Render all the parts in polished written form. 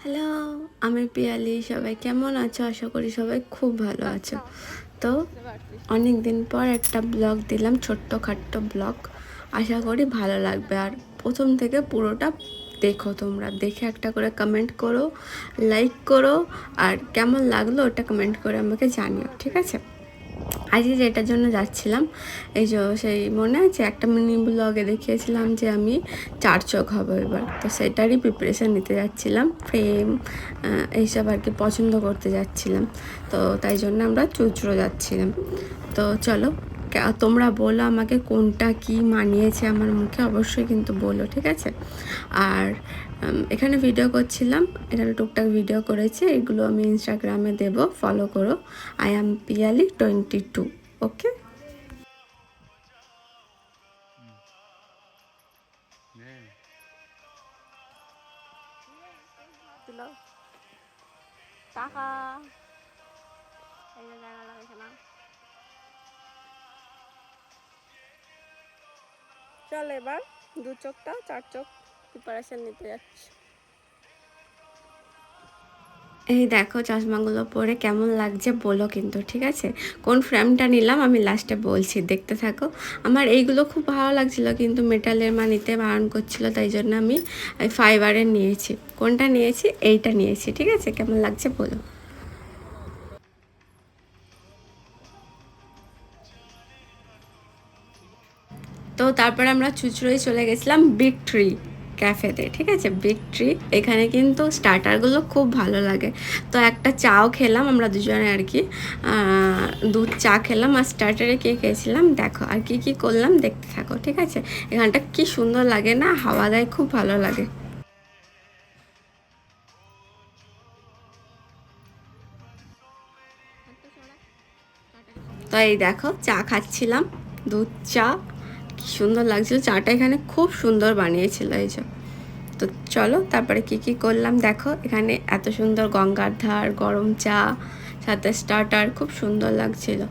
Hello, আমি পিয়ালি। সবাই কেমন আছো? আশা করি সবাই খুব ভালো আছো। তো অনেক দিন পর একটা ব্লগ দিলাম, ছোট্টখাট্ট ব্লগ। আশা করি ভালো লাগবে। আর প্রথম থেকে পুরোটা দেখো, তোমরা দেখে একটা করে কমেন্ট করো, লাইক করো, আর কেমন লাগলো ওটা কমেন্ট করে আমাকে জানিও, ঠিক আছে? আজকে যেটার জন্য যাচ্ছিলাম, এই যে সেই মনে আছে একটা মিনি ব্লগে দেখিয়েছিলাম যে আমি 4 চোখ হবো এবার, তো সেটারই প্রিপারেশান নিতে যাচ্ছিলাম। ফ্রেম এইসব আর কি পছন্দ করতে যাচ্ছিলাম, তো তাই জন্য আমরা চুঁচড়ো যাচ্ছিলাম। তো চলো, তোমরা বলো আমাকে কোনটা কি মানিয়েছে আমার মুখে, অবশ্যই কিন্তু বলো, ঠিক আছে? আর এখানে ভিডিও করছিলাম, এখানে টুকটাক ভিডিও করেছি, এগুলো আমি ইনস্টাগ্রামে দেব, ফলো করো। আই অ্যাম পিয়ালি 22, ওকে? টাকা চল এবার 2 চোখটা 4 চোখ প্রিপারেশন নিতে যাচ্ছি। এই দেখো চশমাগুলো পরে কেমন লাগছে বলো কিন্তু, ঠিক আছে? কোন ফ্রেমটা নিলাম আমি লাস্টে বলছি, দেখতে থাকো। আমার এইগুলো খুব ভালো লাগছিল, কিন্তু মেটালের মা নিতে বারণ করছিল, তাই জন্য আমি ফাইবারের নিয়েছি। কোনটা নিয়েছি? এইটা নিয়েছি, ঠিক আছে? কেমন লাগছে বলো। তো তারপরে আমরা চুচড়োয় চলে গেছিলাম বিগ ট্রি ক্যাফেতে, ঠিক আছে? বিগ ট্রি, এখানে কিন্তু স্টার্টারগুলো খুব ভালো লাগে। তো একটা চাও খেলাম আমরা দুজনে আর কি, দুধ চা খেলাম। আর স্টার্টারে কে খেয়েছিলাম দেখো, আর কি কি করলাম দেখতে থাকো, ঠিক আছে? এখানটা কি সুন্দর লাগে না, হাওয়া দেয়, খুব ভালো লাগে। তো এই দেখো চা খাচ্ছিলাম, দুধ চা, কি সুন্দর লাগছিল চাটা, এখানে খুব সুন্দর বানিয়েছিল এই যে। তো চলো তারপরে কি কি করলাম দেখো, এখানে এত সুন্দর গঙ্গার ধার, গরম চা, সাথে স্টার্টার, খুব সুন্দর লাগছিল।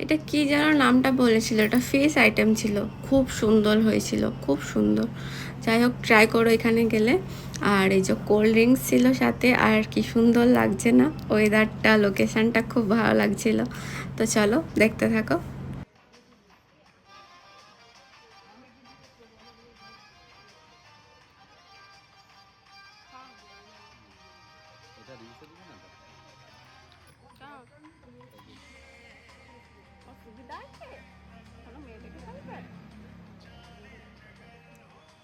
এটা কি যেন নামটা বলেছিল, এটা ফেস আইটেম ছিল, খুব সুন্দর হয়েছিল, খুব সুন্দর। যাই হোক, ট্রাই করো এখানে গেলে। আর এই যে কোল্ড ড্রিঙ্কস ছিল সাথে, আর কি সুন্দর লাগছে না ওয়েদারটা, লোকেশানটা খুব ভালো লাগছিল। তো চলো দেখতে থাকো। অসুবিধা আছে কোনো মেয়েটাকে বলবে,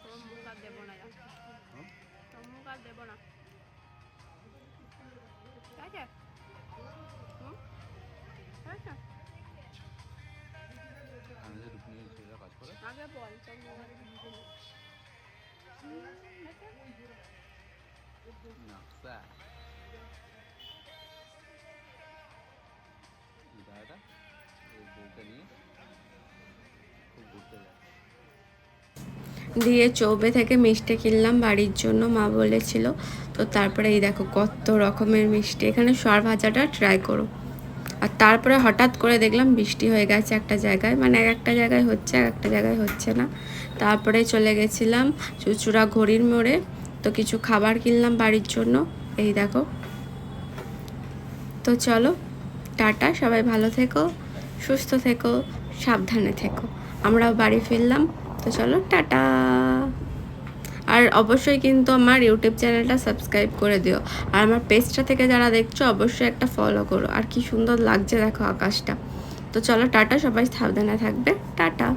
তোর মুখ আর দেবো না, তোর মুখ আর দেবো না, ঠিক আছে? হুম, ঠিক আছে, আগে বল তোর মুখ আর দেবো দিয়ে চৌবে থেকে মিষ্টি কিনলাম বাড়ির জন্য, মা বলেছিল। তো তারপরে এই দেখো কত রকমের মিষ্টি, এখানে সর ভাজাটা ট্রাই করো। আর তারপরে হঠাৎ করে দেখলাম বৃষ্টি হয়ে গেছে একটা জায়গায়, মানে একটা জায়গায় হচ্ছে আর একটা জায়গায় হচ্ছে না। তারপরে চলে গেছিলাম চুচুড়া ঘড়ির মোড়ে, তো কিছু খাবার কিনলাম বাড়ির জন্য, এই দেখো। তো চলো, টাটা, সবাই ভালো থেকো, সুস্থ থেকো, সাবধানে থেকো। আমরাও বাড়ি ফিরলাম। তো চলো টাটা। আর অবশ্যই কিন্তু আমার ইউটিউব চ্যানেলটা সাবস্ক্রাইব করে দিও, আর আমার পেজটা থেকে যারা দেখছো অবশ্যই একটা ফলো করো। আর কি সুন্দর লাগছে দেখো আকাশটা। তো চলো টাটা, সবাই সাবধানে থাকবে, টাটা।